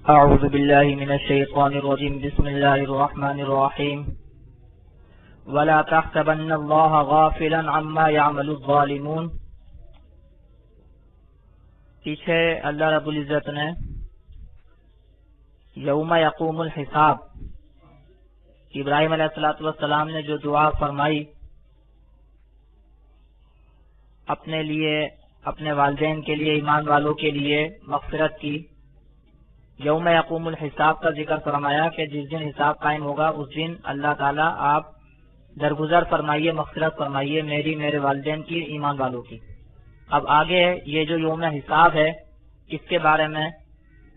اعوذ باللہ من الشیطان الرجیم بسم اللہ الرحمن الرحیم ولا تحسبن اللہ غافلا عما يعمل الظالمون۔ پیچھے اللہ رب العزت نے یوم یقوم الحساب ابراہیم علیہ السلام نے جو دعا فرمائی اپنے لیے، اپنے والدین کے لیے، ایمان والوں کے لیے مغفرت کی، یوم یقوم الحساب کا ذکر فرمایا کہ جس دن حساب قائم ہوگا اس دن اللہ تعالیٰ آپ درگزر فرمائیے، مغفرت فرمائیے میری، میرے والدین کی، ایمان والوں کی۔ اب آگے یہ جو یوم حساب ہے اس کے بارے میں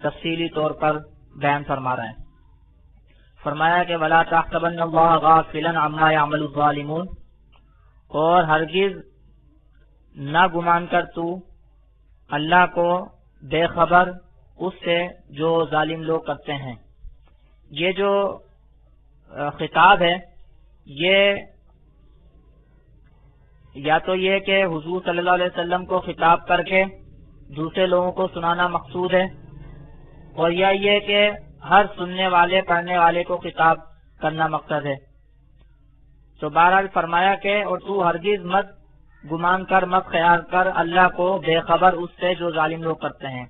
تفصیلی طور پر بیان فرما رہے ہیں۔ فرمایا کہ وَلَا تَحْسَبَنَّ اللَّهَ غَافِلًا عَمَّا يَعْمَلُ الظَّالِمُونَ، اور ہرگز نہ گمان کر تو اللہ کو بے خبر اس سے جو ظالم لوگ کرتے ہیں۔ یہ جو خطاب ہے یہ یا تو یہ کہ حضور صلی اللہ علیہ وسلم کو خطاب کر کے دوسرے لوگوں کو سنانا مقصود ہے، اور یا یہ کہ ہر سننے والے، پڑھنے والے کو خطاب کرنا مقصد ہے۔ تو بہرحال فرمایا کہ اور تو ہرگز مت گمان کر، مت خیال کر اللہ کو بے خبر اس سے جو ظالم لوگ کرتے ہیں۔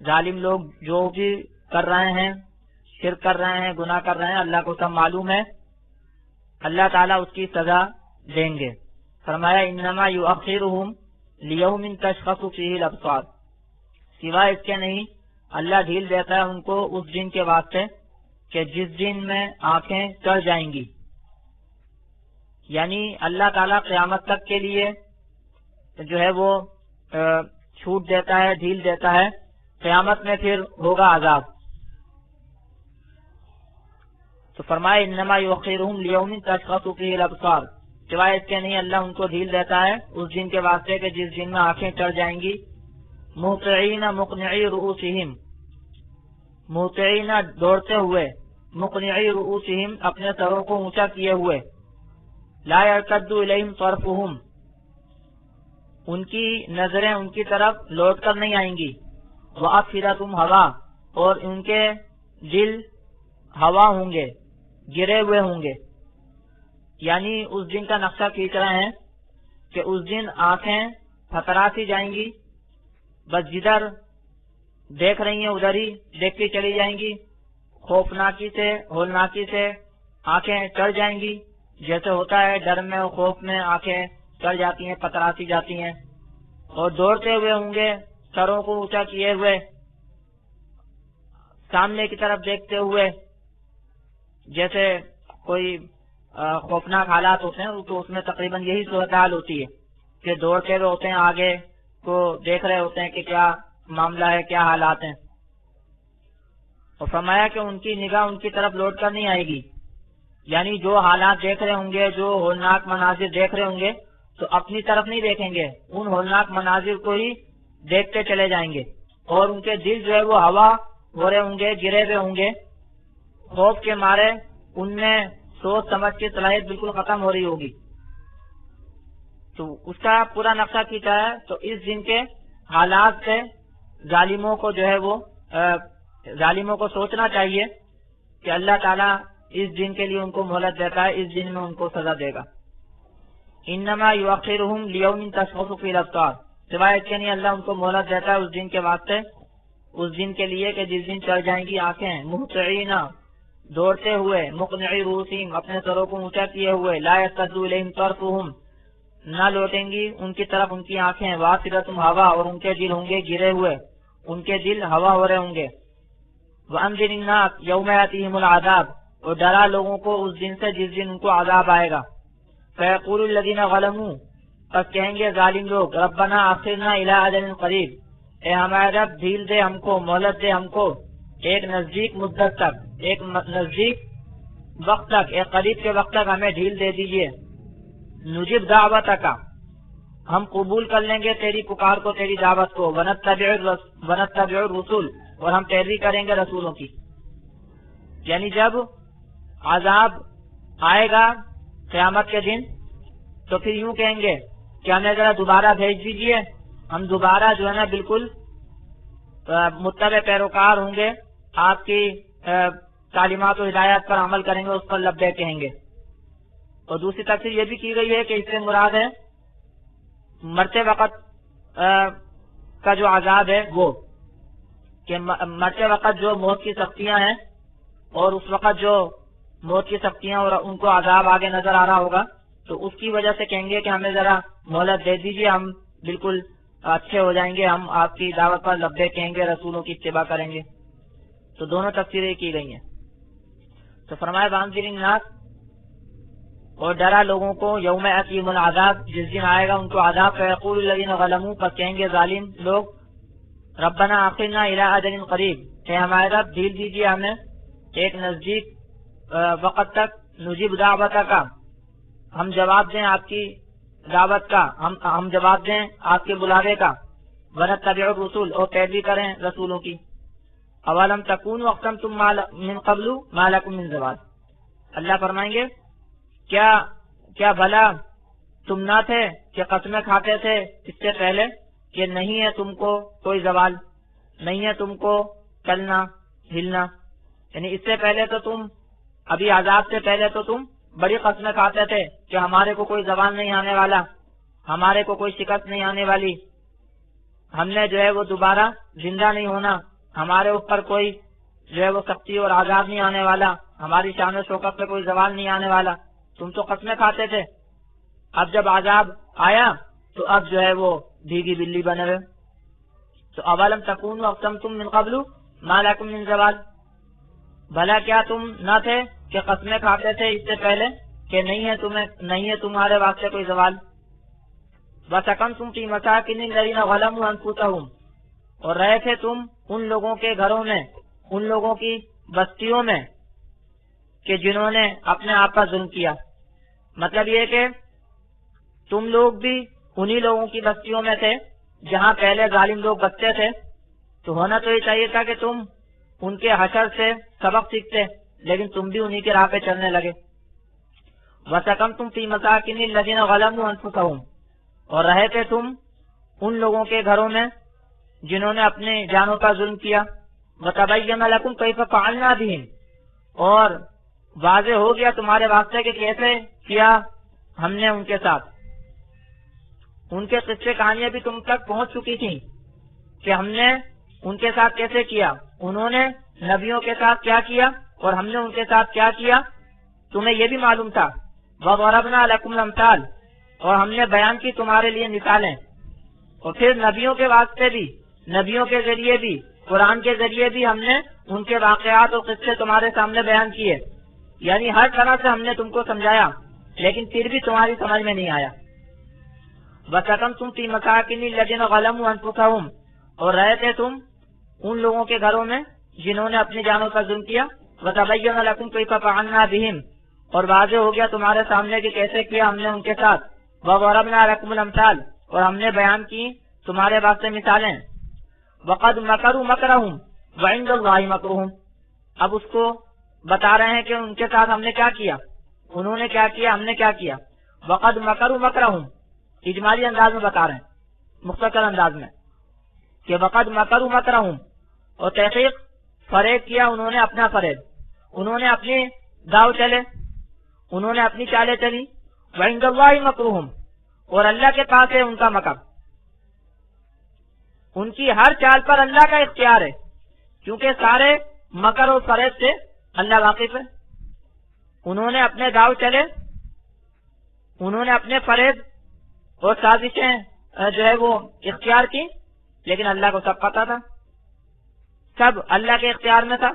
ظالم لوگ جو بھی کر رہے ہیں، شرک کر رہے ہیں، گناہ کر رہے ہیں، اللہ کو سب معلوم ہے، اللہ تعالیٰ اس کی سزا دیں گے۔ فرمایا انما یؤخرہم لیوم تشخص فیہ الابصار، سوائے اس کے نہیں اللہ ڈھیل دیتا ہے ان کو اس دن کے واسطے کہ جس دن میں آنکھیں چڑھ جائیں گی، یعنی اللہ تعالیٰ قیامت تک کے لیے جو ہے وہ چھوٹ دیتا ہے، ڈھیل دیتا ہے، قیامت میں پھر ہوگا عذاب۔ تو فرمائے انما یؤخرہم لیوم تشخص فیہ الابصار، سوائے اس کے نہیں اللہ ان کو ڈھیل دیتا ہے اس دن کے واسطے کہ جس دن میں آنکھیں چڑھ جائیں گی۔ مہطعین مقنعی رؤوسہم، مہطعین دوڑتے ہوئے، مقنعی رؤوسہم اپنے سروں کو اونچا کیے ہوئے، لا یرتد الیہم طرفہم، ان کی نظریں ان کی طرف لوٹ کر نہیں آئیں گی، وَأَفْئِدَتُهُمْ هَوَىٰ، اور ان کے دل ہوا ہوں گے، گرے ہوئے ہوں گے۔ یعنی اس دن کا نقشہ کھینچ رہے ہیں کہ اس دن آنکھیں پھتراتی جائیں گی، بس جدھر دیکھ رہی ہیں ادھر ہی دیکھتی چلی جائیں گی، خوفناکی سے، ہولناکی سے آنکھیں چڑھ جائیں گی، جیسے ہوتا ہے ڈر میں اور خوف میں آنکھیں چڑھ جاتی ہیں، پتراتی جاتی ہیں، اور دوڑتے ہوئے ہوں گے سروں کو اونچا کیے ہوئے، سامنے کی طرف دیکھتے ہوئے، جیسے کوئی خوفناک حالات ہوتے ہیں تو اس میں تقریباً یہی صورتحال ہوتی ہے کہ دوڑتے ہوئے ہوتے ہیں، آگے کو دیکھ رہے ہوتے ہیں کہ کیا معاملہ ہے، کیا حالات ہیں۔ اور فرمایا کہ ان کی نگاہ ان کی طرف لوٹ کر نہیں آئے گی، یعنی جو حالات دیکھ رہے ہوں گے، جو ہولناک مناظر دیکھ رہے ہوں گے تو اپنی طرف نہیں دیکھیں گے، ان ہولناک مناظر کو ہی دیکھتے چلے جائیں گے، اور ان کے دل جو ہے وہ ہوا ہو رہے ہوں گے، گرے ہوئے ہوں گے، خوف کے مارے ان میں سوچ سمجھ کی صلاحیت بالکل ختم ہو رہی ہوگی۔ تو اس کا پورا نقشہ کھینچا ہے۔ تو اس دن کے حالات سے ظالموں کو جو ہے وہ ظالموں کو سوچنا چاہیے کہ اللہ تعالیٰ اس دن کے لیے ان کو مہلت دیتا ہے، اس دن میں ان کو سزا دے گا۔ انما یؤخرہم لیوم تشخص فیہ الابصار، سوائے اس کے نہیں اللہ ان کو مہلت دیتا ہے اس دن کے واسطے، اس دن کے لیے کہ جس دن چڑھ جائیں گی آنکھیں، مہطعین دوڑتے ہوئے، مقنعی رؤوسہم اپنے سروں کو اونچا کیے ہوئے، لا یرتد الیہم طرفہم نہ لوٹیں گی ان کی طرف ان کی آنکھیں، وافدتہم ہوا، اور ان کے دل ہوں گے گرے ہوئے، ان کے دل ہوا ہو رہے ہوں گے۔ وانذر الناس یوم یاتیہم العذاب، اور ڈرا لوگوں کو اس دن سے جس دن ان کو عذاب آئے گا۔ فیقول الذین ظلموا، پس کہیں گے ظالم لوگ، ربنا اخرنا الی اجل قریب، اے ہمارے رب ڈھیل دے ہم کو، مہلت دے ہم کو ایک نزدیک مدت تک، ایک نزدیک وقت تک، ایک قریب کے وقت تک ہمیں ڈھیل دے دیجئے۔ نجب دعوتک، ہم قبول کر لیں گے تیری پکار کو، تیری دعوت کو، ونتبع الرسول، اور ہم پیروی کریں گے رسولوں کی۔ یعنی جب عذاب آئے گا قیامت کے دن تو پھر یوں کہیں گے کہ ہمیں ذرا دوبارہ بھیج دیجئے، ہم دوبارہ جو ہے نا بالکل متبع پیروکار ہوں گے آپ کی تعلیمات و ہدایات پر عمل کریں گے، اس پر لبیک کہیں گے۔ اور دوسری تفسیر یہ بھی کی گئی ہے کہ اس سے مراد ہے مرتے وقت کا جو عذاب ہے وہ، کہ مرتے وقت جو موت کی سختیاں ہیں اور اس وقت جو موت کی سختیاں اور ان کو عذاب آگے نظر آ رہا ہوگا تو اس کی وجہ سے کہیں گے کہ ہمیں ذرا مہلت دے دیجیے، ہم بالکل اچھے ہو جائیں گے، ہم آپ کی دعوت پر لبیک کہیں گے، رسولوں کی اتباع کریں گے۔ تو دونوں تفسیریں کی گئی ہیں۔ تو فرمایا وانذر الناس، اور ڈرا لوگوں کو، یوم یاتیہم العذاب، جس دن آئے گا ان کو عذاب، فیقول الذین ظلموا، پس کہیں گے ظالم لوگ، ربنا اخرنا الی اجل قریب، کہ ہمارے رب ڈھیل دیجیے ہمیں ایک نزدیک وقت تک، نجیب دعوتک کا، ہم جواب دیں آپ کی دعوت کا، ہم جواب دیں آپ کے بلاوے کا، ونتبع الرسول، اور پیروی کریں رسولوں کی۔ اولم تکونوا اقسمتم من قبل ما لکم من زوال، اللہ فرمائیں گے کیا بھلا تم نہ تھے کہ قسمیں کھاتے تھے اس سے پہلے کہ نہیں ہے تم کو کوئی زوال، نہیں ہے تم کو چلنا ہلنا، یعنی اس سے پہلے تو تم، ابھی عذاب سے پہلے تو تم بڑی قسمیں کھاتے تھے کہ ہمارے کو کوئی زوال نہیں آنے والا، ہمارے کو کوئی شکست نہیں آنے والی، ہم نے جو ہے وہ دوبارہ زندہ نہیں ہونا، ہمارے اوپر کوئی جو ہے وہ سختی اور عذاب نہیں آنے والا، ہماری شان و شوکت پہ کوئی زوال نہیں آنے والا، تم تو قسمیں کھاتے تھے۔ اب جب عذاب آیا تو اب جو ہے وہ بھیگی بلی بنے ہوئے۔ تو اولم تکونوا اقسمتم من قبل ما لکم من زوال، بھلا کیا تم نہ تھے کہ قسمیں کھاتے تھے اس سے پہلے کہ نہیں ہے تمہارے واسطے کوئی زوال۔ وسکنتم فی مساکن الذین ظلموا انفسہم، اور رہے تھے تم ان لوگوں کے گھروں میں، ان لوگوں کی بستیوں میں کہ جنہوں نے اپنے آپ پر ظلم کیا۔ مطلب یہ کہ تم لوگ بھی انہی لوگوں کی بستیوں میں تھے جہاں پہلے ظالم لوگ بستے تھے، تو ہونا تو یہ چاہیے تھا کہ تم ان کے حشر سے سبق سیکھتے، لیکن تم بھی انہی کے راہ پہ چلنے لگے۔ وَسَكَنْتُمْ فِي مَسَاكِنِ الَّذِينَ ظَلَمُوا أَنفُسَهُمْ، اور رہے تھے تم ان لوگوں کے گھروں میں جنہوں نے اپنے جانوں کا ظلم کیا۔ وَتَبَيَّنَ لَكُمْ كَيْفَ فَعَلْنَا بِهِمْ، اور واضح ہو گیا تمہارے واسطے کہ کیسے کیا ہم نے ان کے ساتھ۔ ان کے قصے کہانیاں بھی تم تک پہنچ چکی تھیں کہ ہم نے ان کے ساتھ کیسے کیا، انہوں نے نبیوں کے ساتھ کیا کیا اور ہم نے ان کے ساتھ کیا کیا، تمہیں یہ بھی معلوم تھا۔ وَضَرَبْنَا لَكُمُ الْأَمْثَالَ، اور ہم نے بیان کی تمہارے لیے مثالیں، اور پھر نبیوں کے واسطے بھی، نبیوں کے ذریعے بھی، قرآن کے ذریعے بھی ہم نے ان کے واقعات اور قصے تمہارے سامنے بیان کیے، یعنی ہر طرح سے ہم نے تم کو سمجھایا، لیکن پھر بھی تمہاری سمجھ میں نہیں آیا۔ وَسَكَنْتُمْ فِي مَسَاكِنِ الَّذِينَ ظَلَمُوا أَنفُسَهُمْ، اور رہے تھے تم ان لوگوں کے گھروں میں جنہوں نے اپنی جانوں پر ظلم کیا۔ وَتَبَيَّنَ لَكُمْ كَيْفَ فَعَلْنَا بِهِمْ، اور واضح ہو گیا تمہارے سامنے کہ کیسے کیا ہم نے ان کے ساتھ۔ وَضَرَبْنَا لَكُمُ الْأَمْثَالَ، اور ہم نے بیان کی تمہارے واسطے مثالیں۔ وَقَدْ مَكَرُوا مَكْرَهُمْ وَعِندَ اللَّهِ مَكْرُهُمْ، اب اس کو بتا رہے ہیں کہ ان کے ساتھ ہم نے کیا کیا، انہوں نے کیا کیا، ہم نے کیا کیا۔ وَقَدْ مَكَرُوا مَكْرَهُمْ اجمالی انداز میں بتا رہے ہیں، مختصر انداز میں، کہ وَقَدْ مَكَرُوا مَكْرَهُمْ، اور تحقیق فریب کیا انہوں نے اپنا فریب، انہوں نے اپنی داؤ چلے، انہوں نے اپنی چالیں چلی۔ وَعِندَ اللَّهِ مَكْرُهُمْ، اور اللہ کے پاس ہے ان کا مکر، ان کی ہر چال پر اللہ کا اختیار ہے، کیونکہ سارے مکر اور فریب سے اللہ واقف ہے۔ انہوں نے اپنے داؤ چلے، انہوں نے اپنے فریب اور سازشیں جو ہے وہ اختیار کی، لیکن اللہ کو سب پتا تھا، سب اللہ کے اختیار میں تھا۔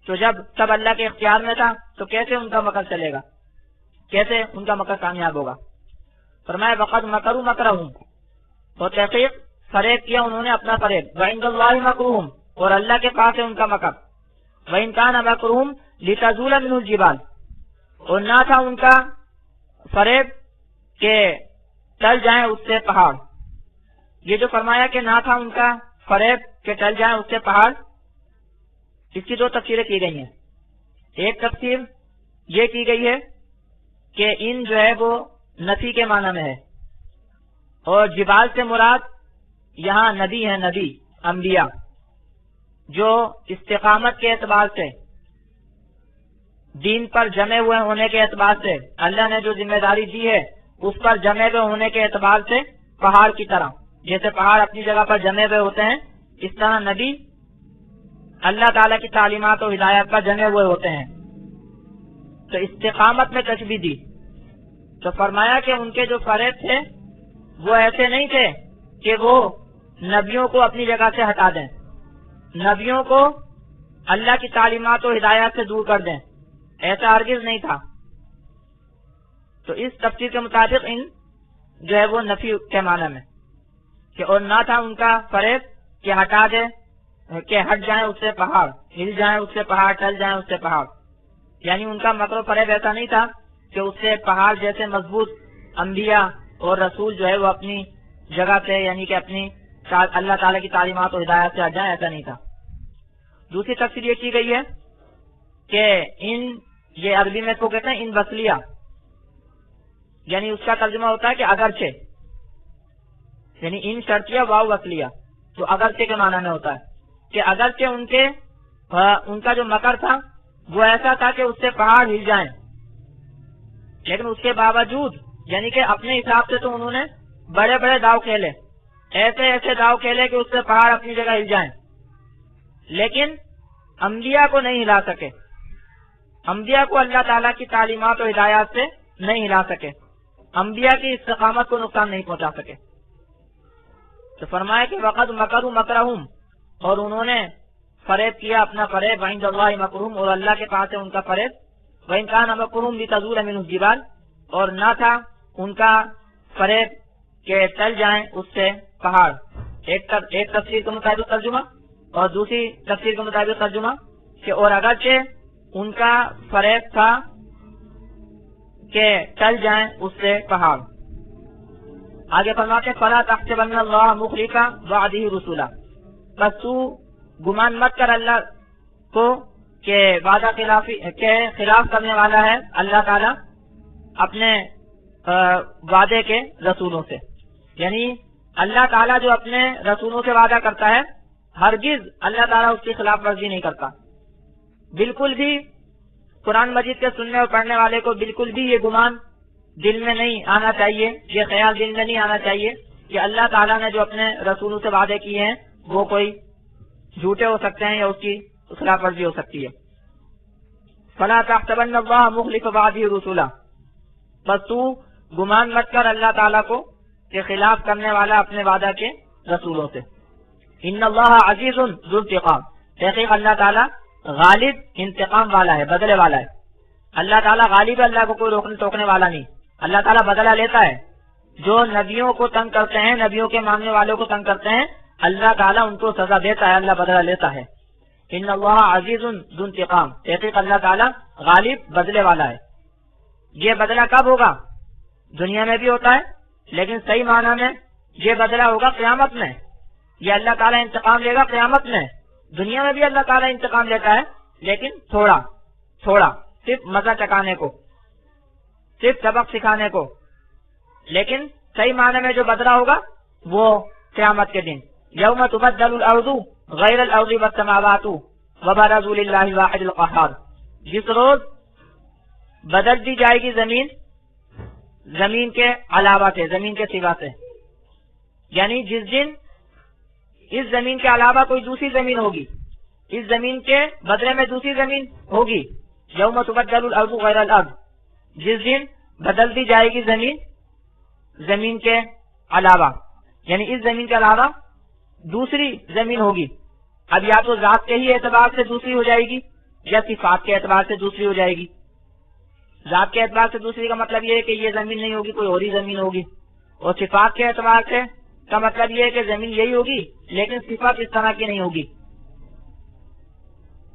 تو جب سب اللہ کے اختیار میں تھا تو کیسے ان کا مکر چلے گا، کیسے ان کا مکر کامیاب ہوگا۔ فرمایا وَقَدْ مَكَرُوا مَكْرَهُمْ، اور تحقیق فریب کیا انہوں نے اپنا فریب۔ وَعِندَ اللَّهِ مَكْرُهُمْ، اور اللہ کے پاس ہے ان کا مکر۔ وَإِنْ كَانَ مَكْرُهُمْ لِتَزُولَ مِنْهُ الْجِبَالُ، اور نہ تھا ان کا فریب کہ ٹل جائیں اس سے پہاڑ۔ یہ جو فرمایا کہ نہ تھا ان کا فریب کہ ٹل جائیں اس سے پہاڑ، اس کی دو تفسیریں کی گئی ہیں۔ ایک تفسیر یہ کی گئی ہے کہ ان جو ہے وہ نفی کے معنی میں ہے، اور جبال سے مراد یہاں نبی ہیں، نبی انبیاء، جو استقامت کے اعتبار سے، دین پر جمے ہوئے ہونے کے اعتبار سے، اللہ نے جو ذمہ داری دی ہے اس پر جمے ہوئے ہونے کے اعتبار سے پہاڑ کی طرح، جیسے پہاڑ اپنی جگہ پر جمے ہوئے ہوتے ہیں، اس طرح نبی اللہ تعالیٰ کی تعلیمات و ہدایات پر جمے ہوئے ہوتے ہیں۔ تو استقامت میں تشبیہ دی تو فرمایا کہ ان کے جو فرائض تھے وہ ایسے نہیں تھے کہ وہ نبیوں کو اپنی جگہ سے ہٹا دیں، نبیوں کو اللہ کی تعلیمات و ہدایات سے دور کر دیں، ایسا ہرگز نہیں تھا۔ تو اس تفسیر کے مطابق ان جو ہے وہ نفی کے معنی میں کہ اور نہ تھا ان کا فرائض کہ ہٹا دے، کہ ہٹ جائیں اس سے پہاڑ، ہل جائیں اس سے پہاڑ، ٹل جائیں اس سے پہاڑ، یعنی ان کا مکر و فریب ایسا نہیں تھا کہ اس سے پہاڑ جیسے مضبوط انبیاء اور رسول جو ہے وہ اپنی جگہ سے، یعنی کہ اپنی اللہ تعالیٰ کی تعلیمات و ہدایات سے ہٹ جائیں، ایسا نہیں تھا۔ دوسری تفسیر یہ کی گئی ہے کہ یہ عربی میں اس کو کہتے ہیں ان بسلیہ، یعنی اس کا ترجمہ ہوتا ہے کہ اگرچہ، یعنی ان شرطیہ واو وصلیہ، تو اگرچہ کے معنی میں ہوتا ہے کہ اگرچہ ان کا جو مکر تھا وہ ایسا تھا کہ اس سے پہاڑ ہل جائیں، لیکن اس کے باوجود یعنی کہ اپنے حساب سے تو انہوں نے بڑے بڑے داؤ کھیلے، ایسے داؤ کھیلے کہ اس سے پہاڑ اپنی جگہ ہل جائیں، لیکن انبیاء کو نہیں ہلا سکے، انبیاء کو اللہ تعالیٰ کی تعلیمات و ہدایات سے نہیں ہلا سکے، انبیاء کی استقامت کو نقصان نہیں پہنچا سکے۔ تو فرمایا کہ وقد مکروا مکرہم، اور انہوں نے فریب کیا اپنا فریب، عند اللہ مکرہم، اور اللہ کے پاس ہے ان کا فریب، وَإِنْ كَانَ مَكْرُهُمْ لِتَزُولَ مِنْهُ الجِّبَالُ، اور نہ تھا ان کا فریب کہ ٹل جائیں اس سے پہاڑ۔ ایک تفسیر کے مطابق ترجمہ اور دوسری تفسیر کے مطابق ترجمہ کہ اور اگرچہ ان کا فریب تھا کہ ٹل جائیں اس سے پہاڑ۔ آگے فرماتے فَلَا تَحْسَبَنَّ اللَّهَ مُخْلِفَ وَعْدِهِ رُسُلَهُ، بس تو گمان مت کر اللہ کو کہ وعدہ کے خلاف کرنے والا ہے اللہ تعالیٰ اپنے وعدے کے رسولوں سے، یعنی اللہ تعالیٰ جو اپنے رسولوں سے وعدہ کرتا ہے ہرگز اللہ تعالیٰ اس کی خلاف ورزی نہیں کرتا۔ بالکل بھی قرآن مجید کے سننے اور پڑھنے والے کو بالکل بھی یہ گمان دل میں نہیں آنا چاہیے، یہ خیال دل میں نہیں آنا چاہیے کہ اللہ تعالیٰ نے جو اپنے رسولوں سے وعدے کیے ہیں وہ کوئی جھوٹے ہو سکتے ہیں یا اس کی خلاف ورزی ہو سکتی ہے۔ فَلَا تَحْسَبَنَّ اللَّهَ مُخْلِفَ وَعْدِهِ رُسُلَهُ، بس تو گمان مت کر اللہ تعالیٰ کو کہ خلاف کرنے والا اپنے وعدہ کے رسولوں سے۔ ان اللہ عزیز ذو انتقام، تحقیق اللہ تعالیٰ غالب انتقام والا ہے، بدلے والا ہے۔ اللہ تعالیٰ غالب ہے، اللہ کو کوئی روکنے ٹوکنے والا نہیں، اللہ تعالیٰ بدلہ لیتا ہے۔ جو نبیوں کو تنگ کرتے ہیں، نبیوں کے ماننے والوں کو تنگ کرتے ہیں، اللہ تعالیٰ ان کو سزا دیتا ہے، اللہ بدلہ لیتا ہے۔ ان اللہ عزیز ذو انتقام، تحقیق اللہ تعالیٰ غالب بدلے والا ہے۔ یہ بدلہ کب ہوگا؟ دنیا میں بھی ہوتا ہے، لیکن صحیح معنی میں یہ بدلہ ہوگا قیامت میں۔ یہ اللہ تعالیٰ انتقام لے گا قیامت میں۔ دنیا میں بھی اللہ تعالیٰ انتقام لیتا ہے، لیکن تھوڑا تھوڑا، صرف مزہ چکانے کو، صرف سبق سکھانے کو، لیکن صحیح معنی میں جو بدلہ ہوگا وہ قیامت کے دن۔ یوم تبدل الارض غیر الارض والسماوات وبرزوا للہ الواحد القہار، جس روز بدل دی جائے گی زمین، زمین کے علاوہ سے، زمین کے سوا سے، یعنی جس دن اس زمین کے علاوہ کوئی دوسری زمین ہوگی، اس زمین کے بدلے میں دوسری زمین ہوگی۔ یوم تبدل الارض غیر الارض، جس دن بدل دی جائے گی زمین، زمین کے علاوہ، یعنی اس زمین کے علاوہ دوسری زمین ہوگی۔ اب یا تو ذات کے ہی اعتبار سے دوسری ہو جائے گی یا صفات کے اعتبار سے دوسری ہو جائے گی۔ ذات کے اعتبار سے دوسری کا مطلب یہ ہے کہ یہ زمین نہیں ہوگی، کوئی اور ہی زمین ہوگی، اور صفات کے اعتبار سے کا مطلب یہ ہے کہ زمین یہی ہوگی لیکن صفات اس طرح کی نہیں ہوگی،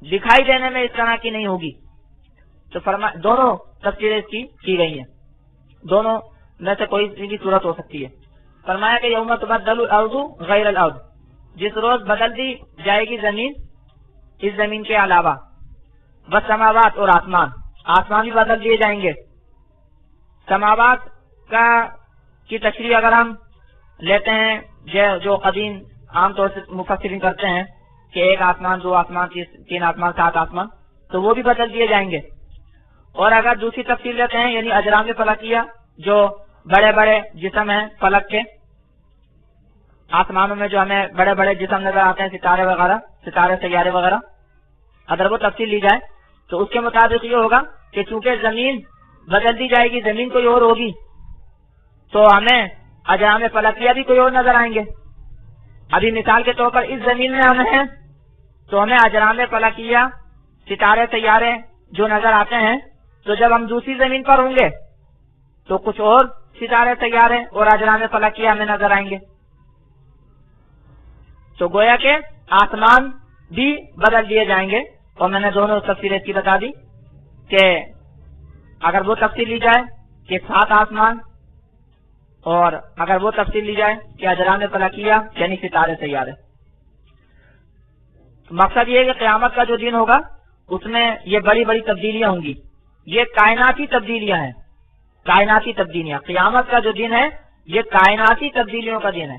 دکھائی دینے میں اس طرح کی نہیں ہوگی۔ تو دونوں تفسیریں اس کی گئی ہیں، دونوں میں سے کوئی بھی صورت ہو سکتی ہے۔ فرمایا کہ یوم تبدل الارض غیر الارض، جس روز بدل دی جائے گی زمین اس زمین کے علاوہ، والسماوات، اور آسمان، آسمان بھی بدل دیے جائیں گے۔ سماوات کی تشریح اگر ہم لیتے ہیں جو قدیم عام طور سے مفسرین کرتے ہیں کہ ایک آسمان، دو آسمان، تین آسمان، سات آسمان، تو وہ بھی بدل دیے جائیں گے۔ اور اگر دوسری تفصیل لیتے ہیں یعنی اجرام فلکیہ، جو بڑے بڑے جسم ہیں فلک کے، آسمانوں میں جو ہمیں بڑے بڑے جسم نظر آتے ہیں، ستارے وغیرہ، ستارے سیارے وغیرہ، اگر وہ تفصیل لی جائے تو اس کے مطابق یہ ہوگا کہ چونکہ زمین بدل دی جائے گی، زمین کوئی اور ہوگی، تو ہمیں اجرام فلکیہ بھی کوئی اور نظر آئیں گے۔ ابھی مثال کے طور پر اس زمین میں ہم ہیں تو ہمیں اجرام فلکیہ، ستارے سیارے جو نظر آتے ہیں، تو جب ہم دوسری زمین پر ہوں گے تو کچھ اور ستارے سیارے اور اجرام فلکیہ ہمیں نظر آئیں گے۔ تو گویا کہ آسمان بھی بدل دیے جائیں گے، اور میں نے دونوں تفصیلیں کی بتا دی کہ اگر وہ تفصیل لی جائے کہ 7 آسمان، اور اگر وہ تفصیل لی جائے کہ اجرام فلکیہ یعنی ستارے سیارے۔ مقصد یہ ہے کہ قیامت کا جو دن ہوگا اس میں یہ بڑی بڑی تبدیلیاں ہوں گی، یہ کائناتی تبدیلیاں ہیں، کائناتی تبدیلیاں۔ قیامت کا جو دن ہے یہ کائناتی تبدیلیوں کا دن ہے۔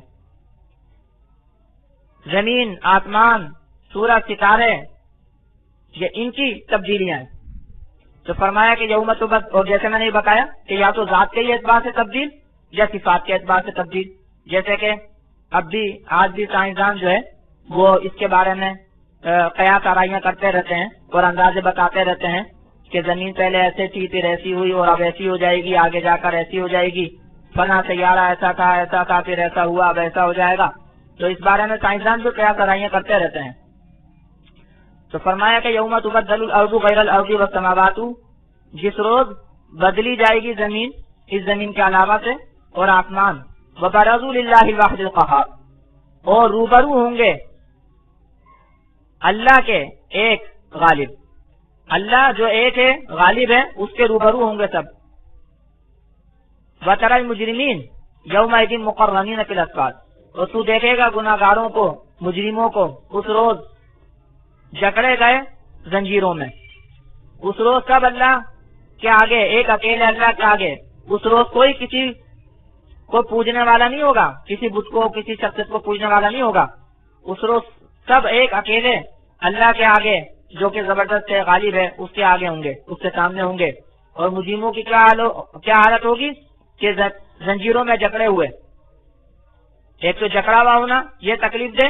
زمین، آسمان، سورج، ستارے، یہ ان کی تبدیلیاں ہیں۔ تو فرمایا کہ یوم تبدل، اور جیسے میں نے بتایا کہ یا تو ذات کے اعتبار سے تبدیل یا صفات کے اعتبار سے تبدیل، جیسے کہ اب بھی آج بھی سائنسدان جو ہے وہ اس کے بارے میں قیاس آرائیاں کرتے رہتے ہیں اور اندازے بتاتے رہتے ہیں کہ زمین پہلے ایسے تھی، پھر ایسی ہوئی اور اب ایسی ہو جائے گی، آگے جا کر ایسی ہو جائے گی، فلاں سیارہ ایسا تھا پھر ایسا ہوا، اب ایسا ہو جائے گا۔ تو اس بارے میں سائنسدان بھی قیاس آرائیاں کرتے رہتے ہیں۔ تو فرمایا کہ یوم تبدل الارض غیر الارض والسماوات، جس روز بدلی جائے گی زمین اس زمین کے علاوہ سے اور آسمان، وبرزوا للہ الواحد القہار، اور روبرو ہوں گے اللہ کے ایک غالب، اللہ جو ایک ہے غالب ہے اس کے روبرو ہوں گے سب۔ وتری المجرمین یومئذ مقرنین فی الاصفاد، اور تو دیکھے گا گناہگاروں کو، مجرموں کو اس روز جکڑے گئے زنجیروں میں۔ اس روز سب اللہ کے آگے، ایک اکیلے اللہ کے آگے، اس روز کوئی کسی کو پوجنے والا نہیں ہوگا، کسی بت کو، کسی شخصیت کو پوجنے والا نہیں ہوگا۔ اس روز سب ایک اکیلے اللہ کے آگے جو کہ زبردست ہے، غالب ہے، اس کے آگے ہوں گے، اس کے سامنے ہوں گے۔ اور مجرموں کی کیا حالت ہوگی کہ زنجیروں میں جکڑے ہوئے۔ ایک تو جکڑا ہوا ہونا یہ تکلیف دے،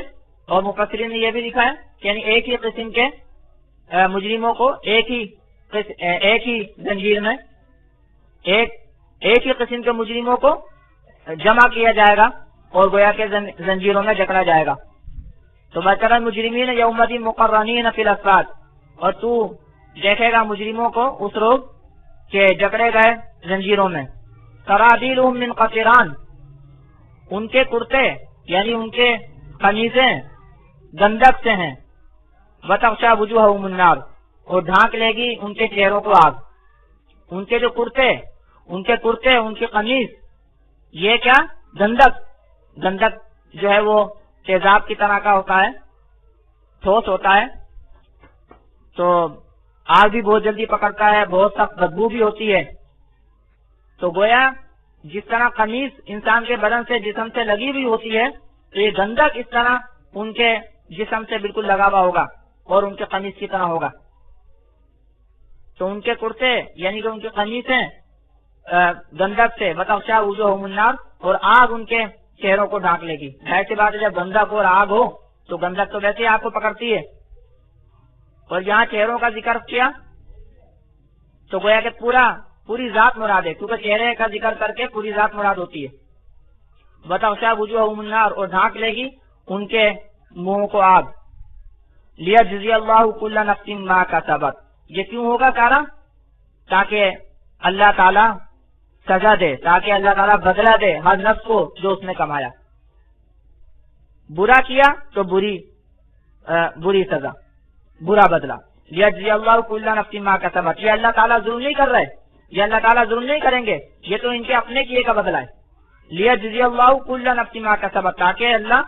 اور مفسرین نے یہ بھی لکھا ہے کہ یعنی ایک ہی قسم کے مجرموں کو ایک ہی زنجیر میں، ایک ہی قسم کے مجرموں کو جمع کیا جائے گا اور گویا کے زنجیروں میں جکڑا جائے گا۔ تو بچر المجرمین یومئذ مقرنین فی الاصفاد، اور تو دیکھے گا مجرموں کو اس روز کہ جکڑے گئے زنجیروں میں۔ سرابیلہم من قطران، ان کے کرتے یعنی ان کے قمیصیں گندک سے ہیں۔ وتغشی وجوہہم النار، اور ڈھانک لے گی ان کے چہروں کو آگ۔ ان کے جو کرتے، ان کی قمیص، یہ کیا؟ گندک جو ہے وہ تیزاب کی طرح کا ہوتا ہے، ٹھوس ہوتا ہے، تو آگ بھی بہت جلدی پکڑتا ہے، بہت سخت بدبو بھی ہوتی ہے۔ تو گویا جس طرح قمیص انسان کے بدن سے، جسم سے لگی ہوئی ہوتی ہے، تو یہ گندک اس طرح ان کے جسم سے بالکل لگا ہوا ہوگا اور ان کے قمیص کی طرح ہوگا۔ تو ان کے کرتے یعنی کہ ان کے قمیصیں گندک سے، وتغشی وجوہہم النار، اور آگ ان کے چہروں کو ڈھانک لے گی۔ ایسی بات ہے جب گندک اور آگ ہو تو گندک تو ویسے ہی آگ کو پکڑتی ہے، اور یہاں چہروں کا ذکر کیا تو گویا کہ پوری ذات مراد ہے، کیونکہ چہرے کا ذکر کر کے پوری ذات مراد ہوتی ہے۔ وتغشی وجوہہم النار، اور ڈھانک لے گی ان کے منہوں کو آگ۔ لیجزی اللہ کل نفس ما کسبت، یہ کیوں ہوگا سارا؟ تاکہ اللہ تعالیٰ سزا دے، تاکہ اللہ تعالیٰ بدلہ دے ہر نفس کو جو اس نے کمایا۔ برا کیا تو بری سزا، برا بدلہ۔ لیجزی اللہ کل نفس ما کسبت، یہ اللہ تعالیٰ ظلم نہیں کر رہے، یہ اللہ تعالیٰ ظلم نہیں کریں گے، یہ تو ان کے اپنے کیے کا بدلہ ہے۔ لیجزی اللہ کل نفس ما کسبت، تاکہ اللہ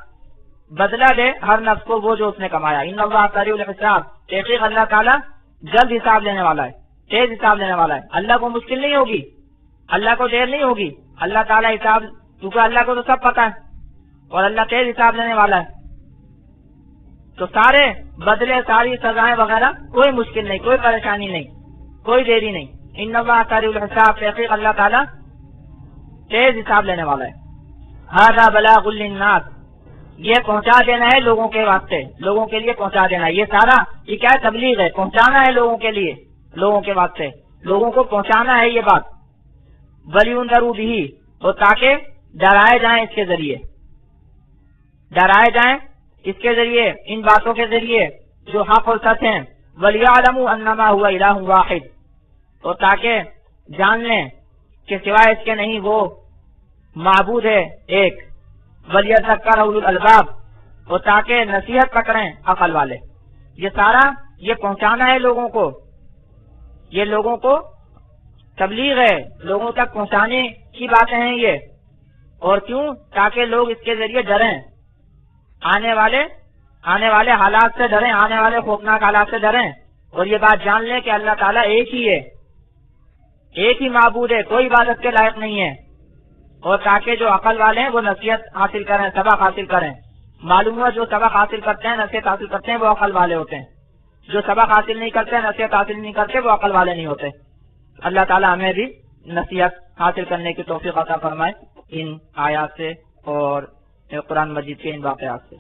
بدلہ دے ہر نفس کو وہ جو اس نے کمایا۔ ان اللہ سریع الحساب، تحقیق اللہ تعالیٰ جلد حساب لینے والا ہے، تیز حساب لینے والا ہے۔ اللہ کو مشکل نہیں ہوگی، اللہ کو دیر نہیں ہوگی، اللہ تعالیٰ حساب، کیونکہ اللہ کو تو سب پتا ہے اور اللہ تیز حساب لینے والا ہے۔ تو سارے بدلے، ساری سزائیں وغیرہ، کوئی مشکل نہیں، کوئی پریشانی نہیں، کوئی دیری نہیں. ان اللہ سریع الحساب، تحقیق اللہ تعالیٰ تیز حساب لینے والا ہے. ھذا بلاغ للناس، یہ پہنچا دینا ہے لوگوں کے واسطے، لوگوں کے لیے پہنچا دینا ہے. یہ سارا یہ کیا ہے؟ تبلیغ ہے، پہنچانا ہے لوگوں کے لیے، لوگوں کے واسطے، لوگوں کو پہنچانا ہے یہ بات. وَلِيُنذَرُوا بِهِ، اور تاکہ ڈرائے جائیں اس کے ذریعے، ڈرائے جائیں اس کے ذریعے، ان باتوں کے ذریعے جو حق اور سچ ہیں. وَلِيَعْلَمُوا أَنَّمَا هُوَ إِلَٰهٌ وَاحِدٌ، اور تاکہ جان لیں کہ سوائے اس کے نہیں وہ معبود ہے ایک. وَلْيَذَّكَّرْ أُولُو الْأَلْبَابِ، اور تاکہ نصیحت پکڑیں عقل والے. یہ سارا یہ پہنچانا ہے لوگوں کو، یہ لوگوں کو تبلیغ ہے، لوگوں تک پہنچانے کی باتیں ہیں یہ. اور کیوں؟ تاکہ لوگ اس کے ذریعے ڈریں، آنے والے حالات سے ڈریں، آنے والے خوفناک حالات سے ڈریں، اور یہ بات جان لیں کہ اللہ تعالیٰ ایک ہی ہے، ایک ہی معبود ہے، کوئی عبادت کے لائق نہیں ہے. اور تاکہ جو عقل والے ہیں وہ نصیحت حاصل کریں، سبق حاصل کریں. معلوم ہوا جو سبق حاصل کرتے ہیں، نصیحت حاصل کرتے ہیں، وہ عقل والے ہوتے ہیں. جو سبق حاصل نہیں کرتے، نصیحت حاصل نہیں کرتے، وہ عقل والے نہیں ہوتے. اللہ تعالیٰ ہمیں بھی نصیحت حاصل کرنے کی توفیق عطا فرمائے ان آیات سے اور قرآن مجید کے ان واقعات سے.